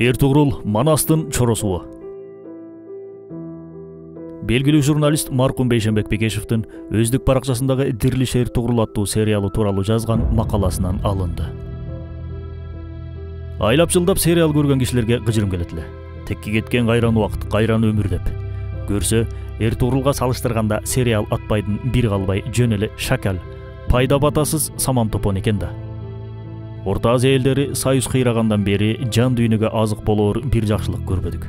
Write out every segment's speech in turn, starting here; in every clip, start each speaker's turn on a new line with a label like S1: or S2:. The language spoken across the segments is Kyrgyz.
S1: Эртугрул Манастын чоросуы. Белгилүү журналист маркум Бейшенбек Бекешевдин өздүк баракчасындагы Дирилиш Эртугрул аттуу сериалы тууралуу жазган макаласынан алынды. Айлап жылдап сериал көргөн кишилерге кыжырым келет эле. Текке кеткен кайран убакыт, кайран өмүр деп. Көрсө, Эртугрулга салыштырганда сериал атпайдын бир калбай жөн эле шакал, пайда батасыз самам топон экен да. Орта Азия элдери союз кыйрагандан бери жан дүйнөгө азык болоор бир жакшылык көрбөдүк.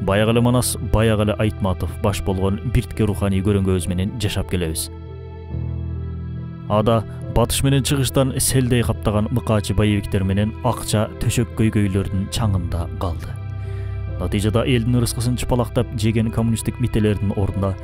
S1: Баягы эле Манас, баягы эле Айтматов баш болгон биртке руханий көрөңгөбүз менен жашап келебиз. Ада батыш менен чыгыштан селдей каптаган мыкаачы боевиктер менен акча төшөк көйгөйлөрдүн чаңында калды. Натыйжада элдин ырыскысын чыпалактап жеген коммунисттик мителердин ордуна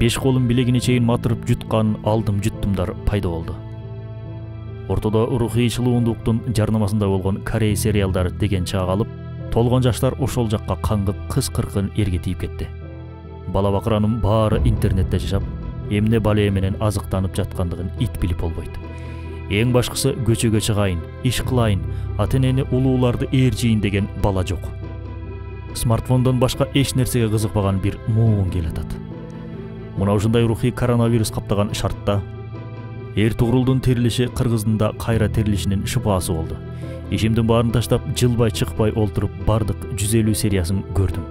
S1: беш колун билегине чейин матырып жуткан алдым жуттумдар пайда болду. Ортодо рухий чылуундуктун жарнамасында болгон Корей сериалдары деген чак алып, толгон жаштар ошол жакка каңгып кыз-кыркын эрге тийип кетти. Бала бакыранын баары интернетте жашап, эмне бале менен азыктанып жаткандыгын ит билип болбойт. Эң башкысы көчөгө чыгайын, иш кылайын, ата-энени улууларды ээржийин деген бала жок. Смартфондон башка эч нерсеге кызыкпаган бир муун келатат. Мына ушундай рухий коронавирус каптаган шартта Эртугрулдун тирилиши Кыргыздын да кайра тирилишинин шыпаасы болду. Ишимдин баарын таштап, жылбай чыкпай олтуруп бардык 150 сериясын көрдүм.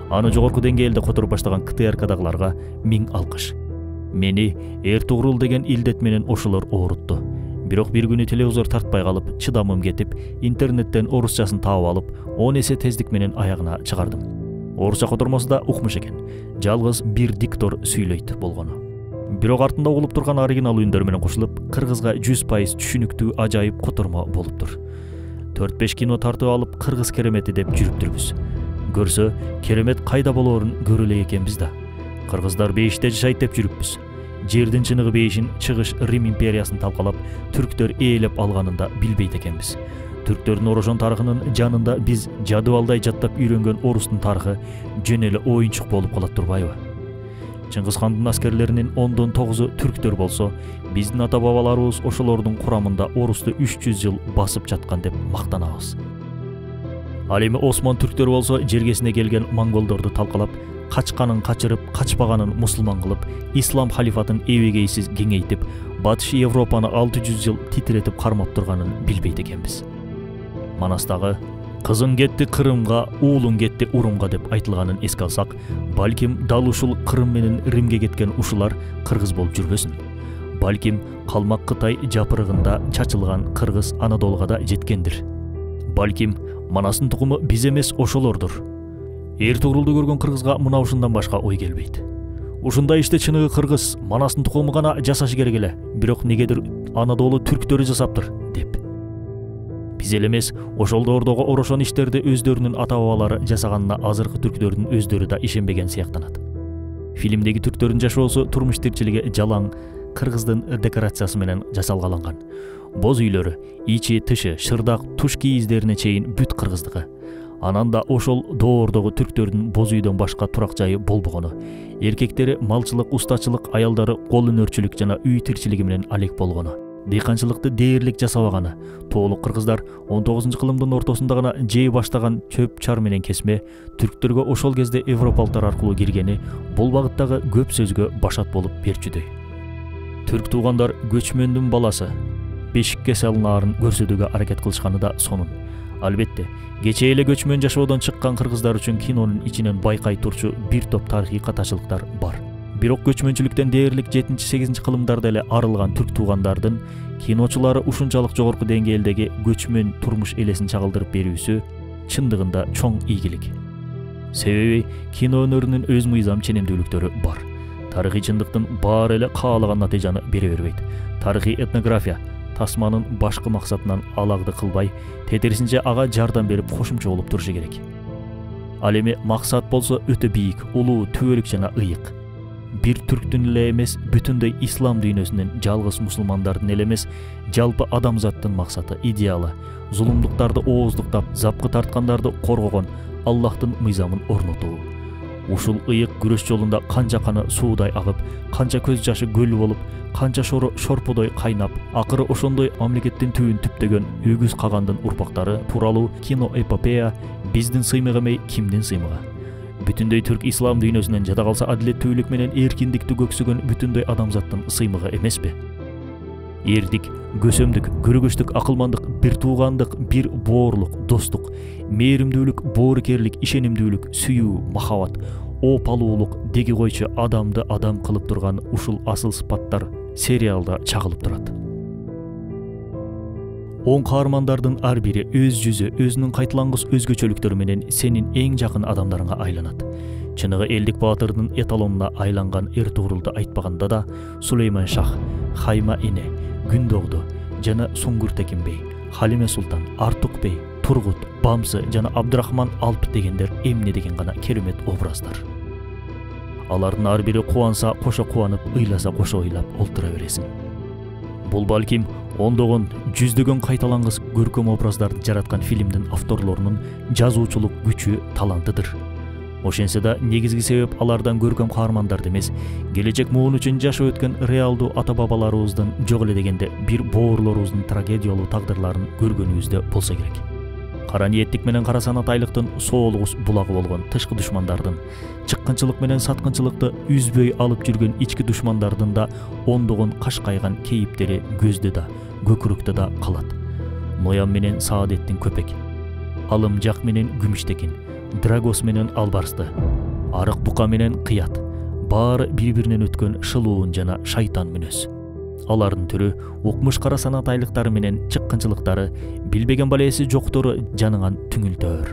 S1: Аны жогорку деңгээлде которуп баштаган КТРКдагыларга миң алкыш. Мени Эртугрул деген илдет менен ошолор оорутту. Бирок бир күнү телевизор тартпай калып, чыдамым кетип, интернеттен орусчасын таап алып, 10 эсе тездик менен аягына чыгардым. Орусча котормосу да укмуш экен. Жалгыз бир диктор сүйлөйт болгону. Бирок артында угулуп турган оригинал үндөр менен кошулуп, кыргызга 100% түшүнүктүү ажайып котормо болуптур. 4-5 кино тартып алып, кыргыз керемети деп жүрүптүрбүз. Көрсө, керемет кайда болоорун көрө элек экенбиз да. Кыргыздар бейиште жашайт деп жүрүппүз. Жердин чыныгы бейишин чыгыш Рим империясын талкалап, түрктөр ээлеп алганында билбейт экенбиз. Түрктөрдүн орошон тарыхынын жанында биз жадыбалдай жаттап үйрөнгөн орустун тарыхы жөн эле оюнчук болуп калат турбайбы? Чыңгыз хандын аскерлеринин 10-9 түрктөр болсо, биздин ата-бабаларыбыз ошолордун курамында орусту 300 жыл басып жаткан деп мактанабыз. Ал эми Осман түрктөр болсо, жергесине келген монголдорду талкалап, качканын качырып, качпаганын мусулман кылып, ислам халифатын эбегейсиз кеңейтип, батыш Европаны 600 жыл титиретип кармап турганын билбейт экенбиз. Манастагы «Кызың кетти Кырымга, уулуң кетти Урумга» деп айтылганын эске алсак, балким дал ушул Кырым менен Римге кеткен ушулар кыргыз болуп жүрбөсүн. Балким калмак Кытай жапырыгында чачылган кыргыз Анадолуга да жеткендир. Балким Манастын тукуму биз эмес ошолордур. Эртугрулду көргөн кыргызга мына ушундан башка ой келбейт. Ушундай иште чыныгы кыргыз Манастын тукуму гана жасашы керек эле, бирок негедир Анадолу түрктөрү жасаптыр деп. Биз эле эмес, ошолдордогу орошон иштерди өздөрүнүн ата-бабалары жасаганына азыркы түрктөрдүн өздөрү да ишенбеген сыяктанат. Фильмдеги түрктөрдүн жашоосу турмуш тирчилиги жалаң кыргыздын декорациясы менен жасалгаланган. Боз үйлөрү, ичи, тышы, шырдак, туш кийиздерине чейин бүт кыргыздыгы. Анан да ошол доордогу түрктөрдүн боз үйдөн башка турак жайы болбогону. Эркектери малчылык, устачылык, аялдары кол өнөрчүлүк жана үй тирчилиги менен алек болгону. Дыйканчылыкты дээрлик жасабаганы. Тоолук кыргыздар 19-кылымдын ортосунда гана жей баштаган чөп чар менен кесме түрктөргө ошол кезде европалыктар аркылуу киргени бул багыттагы көп сөзгө башат болуп берчүдөй. Түрк туугандар көчмөндүн баласы бешикке салынаарын көрсөтүүгө аракет кылышканы да сонун. Албетте, кечээ эле көчмөн жашоодон чыккан кыргыздар үчүн кинонун ичинен байкай турчу бир топ тарыхый катачылыктар бар. Бирок көчмөнчүлүктөн дээрлик 7-8 кылымдарда эле арылган түрк туугандардын киночулары ушунчалык жогорку деңгээлдеги көчмөн турмуш элесин чагылдырып берүүсү чындыгында чоң ийгилик. Себеби кино өнөрүнүн өз мыйзам ченемдүүлүктөрү бар. Тарыхый чындыктын баары эле каалаган натыйжаны бере бербейт. Тарыхый этнография тасманын башкы максатынан алагды кылбай, тетирисинче ага жардам берип кошумча болуп турушу керек. Ал эми максат болсо өтө бийик, улуу, түбөлүк жана ыйык. Бир түрктүн эле эмес, бүтүндөй ислам дүйнөсүнүн, жалгыз мусулмандардын эле эмес, жалпы адамзаттын максаты, идеалы, зулумдуктарды ооздуктап, запкы тарткандарды коргогон Аллахтын мыйзамын орнотуу. Ушул ыйык күрөш жолунда канча каны суудай агып, канча көз жашы көл болуп, канча шору шорподой кайнап, акыры ошондой мамлекеттин түбүн түптөгөн өгүз кагандын урпактары тууралуу киноэпопея биздин сыймык эмей кимдин сыймыгы? Бүтүндөй түрк ислам дүйнөсүнөн жада калса адилеттүүлүк менен эркиндикти көксөгөн бүтүндөй адамзаттын сыймыгы эмеспи? Эрдик, көсөмдүк, көрөгөчтүк, акылмандык, бир туугандык, бир боорлук, достук, мээримдүүлүк, боорукерлик, ишенимдүүлүк, сүйүү, махабат, опалуулук деги койчу адамды адам кылып турган ушул асыл сыпаттар сериалда чагылып турат. Он каармандардын ар бири өз жүзү, өзүнүн кайталангыс өзгөчөлүктөрү менен сенин эң жакын адамдарыңа айланат. Чыныгы элдик баатырдын эталонуна айланган Эртугрулду айтпаганда да Сулейман Шах, Хайма эне, Күндогду жана Суңгур Текин бей, Халиме Султан, Артук бей, Тургут, Бамсы жана Абдырахман Алп дегендер эмне деген гана керемет образдар. Алардын ар бири кубанса кошо кубанып, ыйласа кошо ыйлап олтура бересиң. Бул балким ондогон, жүздөгөн кайталангыс көркөм образдарды жараткан фильмдин авторлорунун жазуучулук күчү, талантыдыр. Ошентсе да негизги себеп алардан көркөм каармандарды эмес, келечек муун үчүн жашап өткөн реалдуу ата-бабаларыбыздын жок эле дегенде бир боорлорубуздун трагедиялуу тагдырларын көргөнүбүздө болсо керек. Кара ниеттик менен кара санатайлыктын соолугус булагы болгон тышкы душмандардын, чыккынчылык менен саткынчылыкты үзбөй алып жүргөн ички душмандардын да ондогон кашкайган кейиптери көздө да, көкүрөктө да калат. Ноян менен Саадеттин көпек, Алымжак менен Күмүштекин, Драгос менен Албарсты, Арык бука менен Кыят, баары бири-биринен өткөн шылуун жана шайтан мүнөз. Алардын түрү, укмуш кара санатайлыктары менен чыккынчылыктары, билбеген балеси жоктору жаныңан түңүлтөр.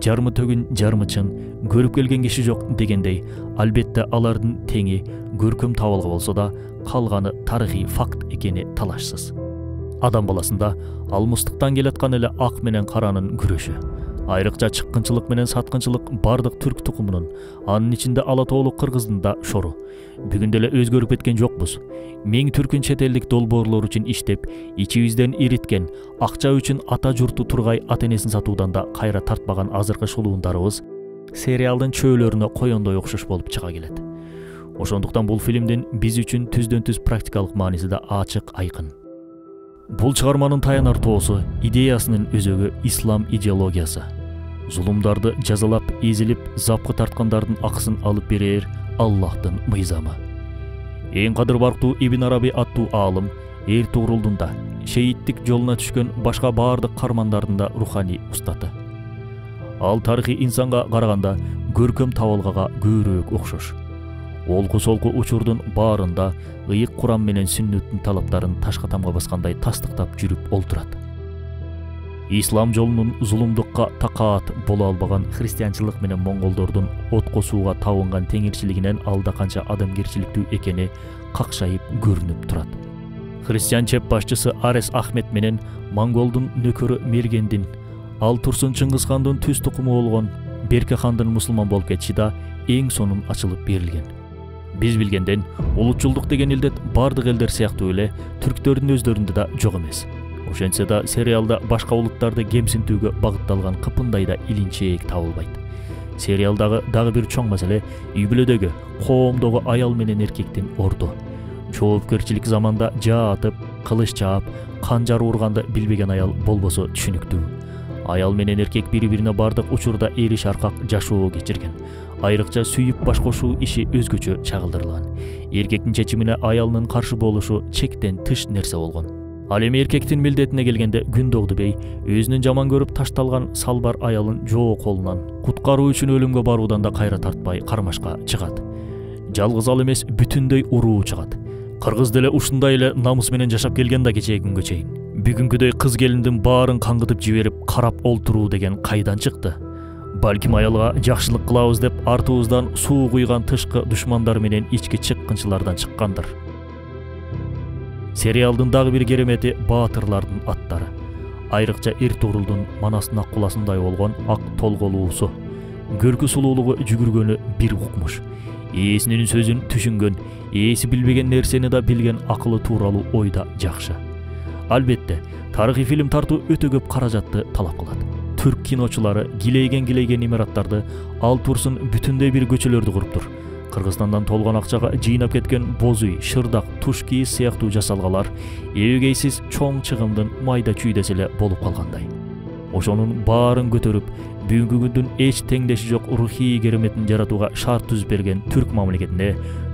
S1: Жармы төгүн жармы чын, көрүп келген киши жок дегендей, албетте алардын теңи көркөм табылга болсо да, калганы тарыхый факт экени талашсыз. Адам баласында алмустуктан келаткан эле ак менен каранын күрөшү. Айрыкча чыккынчылык менен саткынчылык бардык түрк тукумунун, анын ичинде ала тоолук кыргыздын да шору. Бүгүн деле өзгөрүп кеткен жокпуз. Мең түркүн чет элдик долбоорлор үчүн иштеп, ичибизден ириткен, акча үчүн ата журту тургай ата-энесин сатуудан да кайра тартпаган азыркы шулуундарыбыз сериалдын чөөлөрүнө коёндой окшош болуп чыга келет. Ошондуктан бул фильмдин биз үчүн түздөн-түз практикалык мааниси да ачык, айкын. Бул чыгарманын таянар тоосу, идеясынын өзөгү ислам идеологиясы. Зулумдарды жазалап, эзилип, запкы тарткандардын акысын алып берер Аллахтын мыйзамы. Эң кадыр барктуу Ибн Араби аттуу аалым Эртугрулдун да, шейиттик жолуна түшкөн башка баардык кармандардын да руханий устаты. Ал тарыхый инсанга караганда көркөм табылгага көбүрөөк окшош. Олку-солку учурдун баарында ыйык Куран менен сүннөттүн талаптарын ташка тамга баскандай тастыктап жүрүп олтурат. Ислам жолунун зулумдукка такаат боло албаган христианчылык менен монголдордун отко сууга табынган теңирчилигинен алда канча адамгерчиликтүү экени какшайып көрүнүп турат. Христиан чеп башчысы Арес Ахмет менен монголдун нөкөрү Мергендин, ал Турсун Чыңгыз хандын түз тукуму болгон Берке хандын мусулман болуп кетиши да эң сонун ачылып берилген. Биз билгенден улутчулдук деген илдет бардык элдер сыяктуу эле түрктөрдүн өздөрүндө да жок эмес. Ошентсе да сериалда башка улуттарды кемсинтүүгө багытталган кыпындай да илинчээк табылбайт. Сериалдагы дагы бир чоң маселе үй бүлөдөгү, коомдогу аял менен эркектин орду. Жоопкерчилик заманда жаа атып, кылыч чаап, канжар урганды билбеген аял болбосо түшүнүктүү. Аял менен эркек бири-бирине бардык учурда эри шаркак жашоо кечирген. Айрыкча сүйүп баш кошуу иши өзгөчө чагылдырылган. Эркектин чечимине аялынын каршы болушу чектен тыш нерсе болгон. Ал эми эркектин милдетине келгенде Күндогду бей өзүнүн жаман көрүп ташталган салбар аялын жоо колунан куткаруу үчүн өлүмгө баруудан да кайра тартпай кармашка чыгат. Жалгыз ал эмес, бүтүндөй уруу чыгат. Кыргыз деле ушундай эле намыс менен жашап келген да кечээги күнгө чейин. Бүгүнкүдөй кыз келиндин баарын каңгытып жиберип карап олтуруу деген кайдан чыкты? Балким аялга жакшылык кылабыз деп артыбыздан суу куйган тышкы душмандар менен ички чыккынчылардан чыккандыр. Сериалдын дагы бир керемети баатырлардын аттары. Айрыкча Эртугрулдун Манастын ак куласындай болгон ак толголуусу, көркү сулуулугу жүгүргөнү бир укмуш. Ээсинин сөзүн түшүнгөн, ээси билбеген нерсени да билген акылы тууралуу ойда жакшы. Албетте, тарыхый фильм тартуу өтө көп каражатты талап кылат. Түрк киночулары килейген имараттарды ал турсун бүтүндөй бир көчөлөрдү куруптур. Кыргызстандан толгон акчага жыйнап кеткен боз үй, шырдак, туш кийиз сыяктуу жасалгалар эбегейсиз чоң чыгымдын майда чүйдөсү эле болуп калгандай. Ошонун баарын көтөрүп, бүгүнкү күндүн эч теңдеши жок рухий кереметин жаратууга шарт түзүп берген түрк мамлекетине,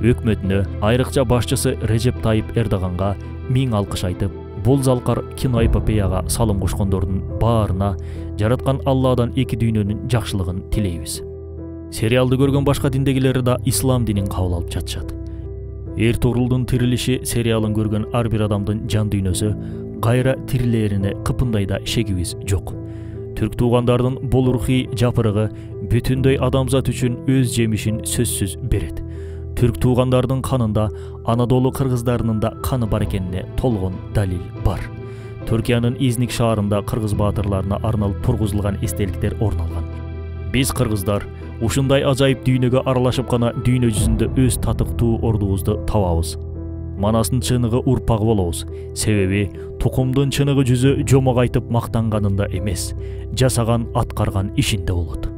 S1: өкмөтүнө, айрыкча башчысы Режеп Тайып Эрдоганга миң алкыш айтып, бул залкар киноэпопеяга салым кошкондордун баарына жараткан Алладан эки дүйнөнүн жакшылыгын тилейбиз. Сериалды көргөн башка диндегилер да ислам динин кабыл алып жатышат. Эртугрулдун тирилиши сериалын көргөн ар бир адамдын жан дүйнөсү кайра тирилерине кыпындай да шегибиз жок. Түрк туугандардын бул рухий жапырыгы бүтүндөй адамзат үчүн өз жемишин сөзсүз берет. Түрк туугандардын канында Анадолу кыргыздарынын да каны бар экенине толгон далил бар. Түркиянын Изник шаарында кыргыз баатырларына арналып тургузулган эстеликтер орун алган. Биз кыргыздар ушундай ажайып дүйнөгө аралашып гана дүйнө жүзүндө өз татыктуу ордубузду табабыз. Манастын чыныгы урпагы болобуз. Себеби тукумдун чыныгы жүзү жомок айтып мактанганында эмес, жасаган аткарган ишинде болот.